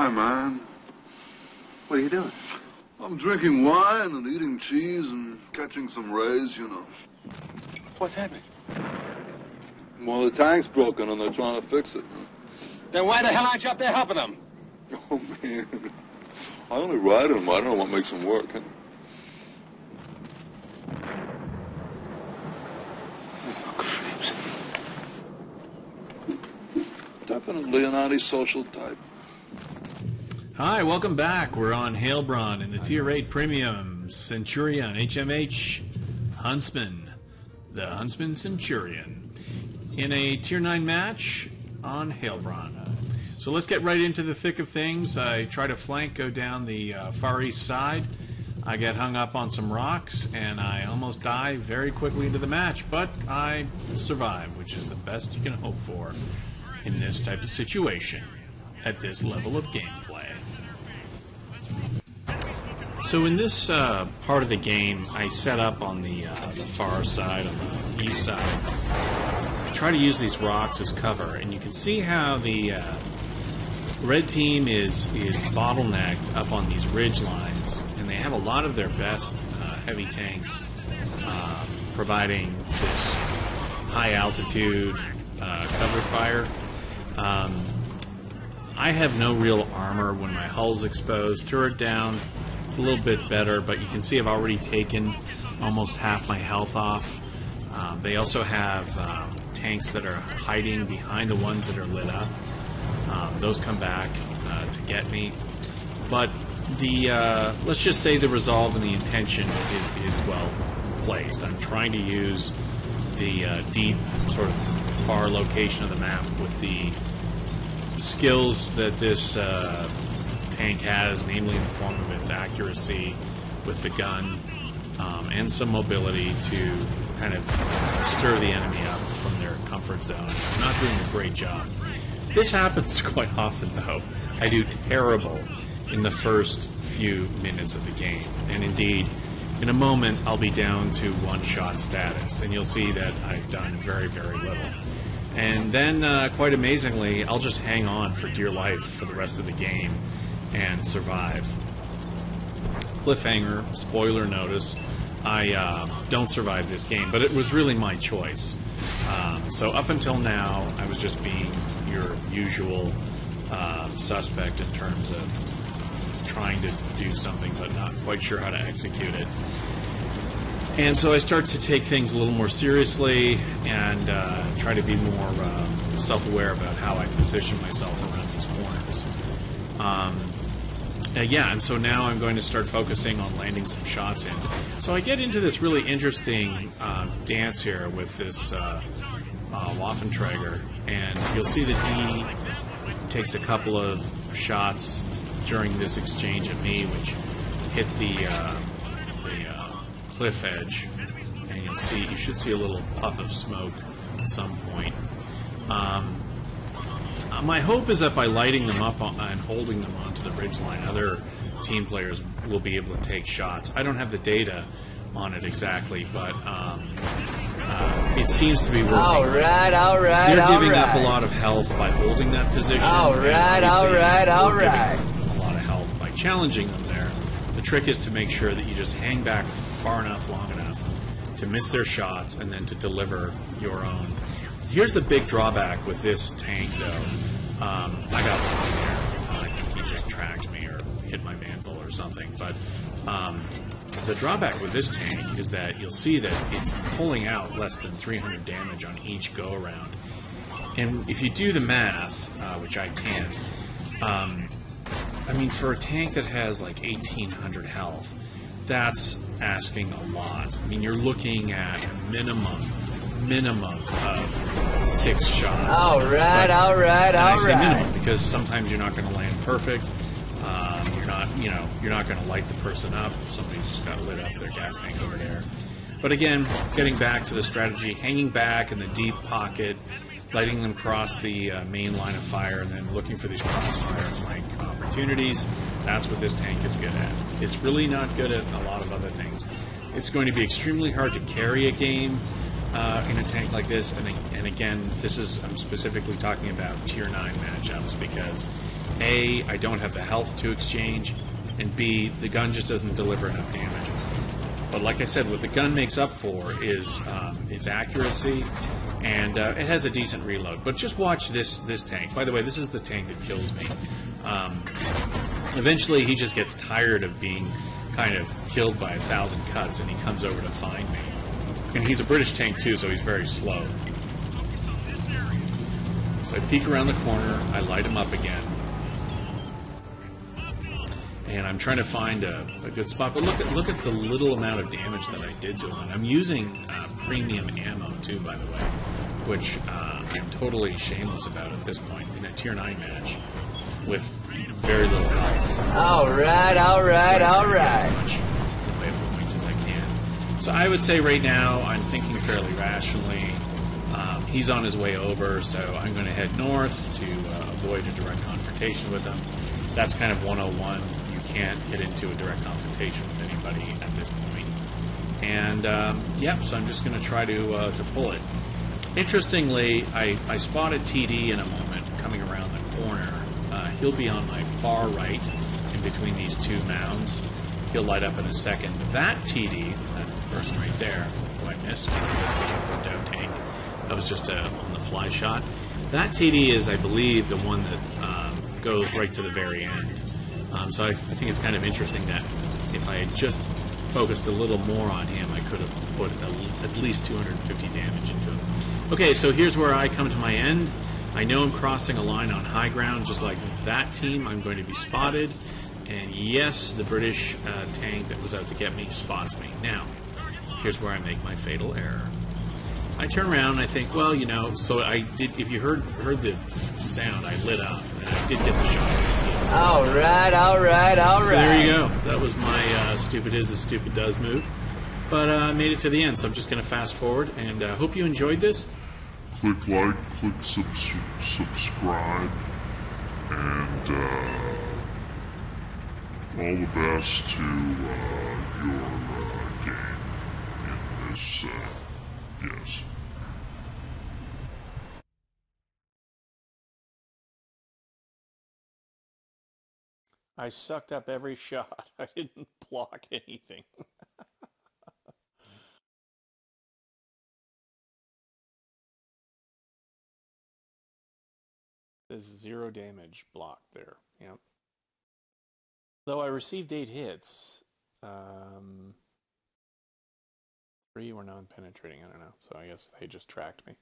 Hi, man. What are you doing? I'm drinking wine and eating cheese and catching some rays, you know. What's happening? Well, the tank's broken and they're trying to fix it. Then why the hell aren't you up there helping them? Oh, man. I only ride him. I don't know what makes him work. Huh? Definitely an antisocial type. Hi, welcome back. We're on Heilbronn in the Tier 8 Premium Centurion HMH Huntsman, the Huntsman Centurion, in a Tier 9 match on Heilbronn. So let's get right into the thick of things. I try to flank, go down the far east side. I get hung up on some rocks, and I almost die very quickly into the match, but I survive, which is the best you can hope for in this type of situation at this level of gameplay. So in this part of the game, I set up on the far side, on the east side. I try to use these rocks as cover, and you can see how the red team is bottlenecked up on these ridge lines, and they have a lot of their best heavy tanks providing this high altitude cover fire. I have no real armor when my hull's exposed. Turret down, it's a little bit better, but you can see I've already taken almost half my health off. They also have tanks that are hiding behind the ones that are lit up. Those come back to get me. But the let's just say the resolve and the intention is well placed. I'm trying to use the deep, sort of far location of the map with the skills that this tank has, namely in the form of its accuracy with the gun and some mobility to kind of stir the enemy up from their comfort zone. I'm not doing a great job. This happens quite often, though. I do terrible in the first few minutes of the game, and indeed, in a moment, I'll be down to one-shot status, and you'll see that I've done very, very little. And then, quite amazingly, I'll just hang on for dear life for the rest of the game and survive. Cliffhanger, spoiler notice, I don't survive this game, but it was really my choice. So up until now, I was just being your usual suspect in terms of trying to do something but not quite sure how to execute it. And so I start to take things a little more seriously and try to be more self-aware about how I position myself around these corners. Yeah, and so now I'm going to start focusing on landing some shots in. So I get into this really interesting dance here with this Waffenträger, and you'll see that he takes a couple of shots during this exchange at me, which hit the cliff edge, and you should see a little puff of smoke at some point. My hope is that by lighting them up and holding them onto the ridgeline, other team players will be able to take shots. I don't have the data on it exactly, but it seems to be working. All right. They're giving up a lot of health by holding that position. All right. A lot of health by challenging them there. The trick is to make sure that you just hang back far enough, long enough to miss their shots and then to deliver your own. Here's the big drawback with this tank, though. I got one there. I think he just tracked me or hit my mantle or something. But the drawback with this tank is that you'll see that it's pulling out less than 300 damage on each go-around. And if you do the math, which I can't, I mean, for a tank that has like 1,800 health, that's asking a lot. I mean, you're looking at a minimum of 6 shots. All right. I say minimum because sometimes you're not going to land perfect. You're not going to light the person up. Somebody just got lit up their gas tank over there. But again, getting back to the strategy, hanging back in the deep pocket, letting them cross the main line of fire, and then looking for these crossfire flank opportunities. That's what this tank is good at. It's really not good at a lot of other things. It's going to be extremely hard to carry a game in a tank like this, and again, I'm specifically talking about Tier 9 matchups, because A, I don't have the health to exchange, and B, the gun just doesn't deliver enough damage. But like I said, what the gun makes up for is its accuracy, and it has a decent reload. But just watch this tank. By the way, this is the tank that kills me. Eventually, he just gets tired of being kind of killed by 1,000 cuts, and he comes over to find me. And he's a British tank too, so he's very slow. So I peek around the corner, I light him up again. And I'm trying to find a good spot. But look at the little amount of damage that I did to him. And I'm using premium ammo too, by the way, which I'm totally shameless about at this point in a Tier 9 match with very little health. All right. As much in the way of points as I can. So I would say right now I'm thinking fairly rationally. He's on his way over, so I'm going to head north to avoid a direct confrontation with him. That's kind of 101. Can't get into a direct confrontation with anybody at this point. And, so I'm just going to try to pull it. Interestingly, I spotted TD in a moment coming around the corner. He'll be on my far right in between these two mounds. He'll light up in a second. That TD, that person right there, who I missed because I was a tank, that was just on the fly shot. That TD is, I believe, the one that goes right to the very end. So I think it's kind of interesting that if I had just focused a little more on him, I could have put at least 250 damage into him. Okay, so here's where I come to my end. I know I'm crossing a line on high ground, just like that team. I'm going to be spotted. And yes, the British tank that was out to get me spots me. Now, here's where I make my fatal error. I turn around and I think, well, so I did. If you heard the sound, I lit up and I did get the shot. All right. So there you go. That was my stupid is as stupid does move. But I made it to the end, so I'm just going to fast forward and hope you enjoyed this. Click like, click subscribe, and all the best to your game in this, yes. I sucked up every shot. I didn't block anything. There's 0 damage blocked there. Yep. Though I received 8 hits, 3 were non-penetrating. I don't know. So I guess they just tracked me.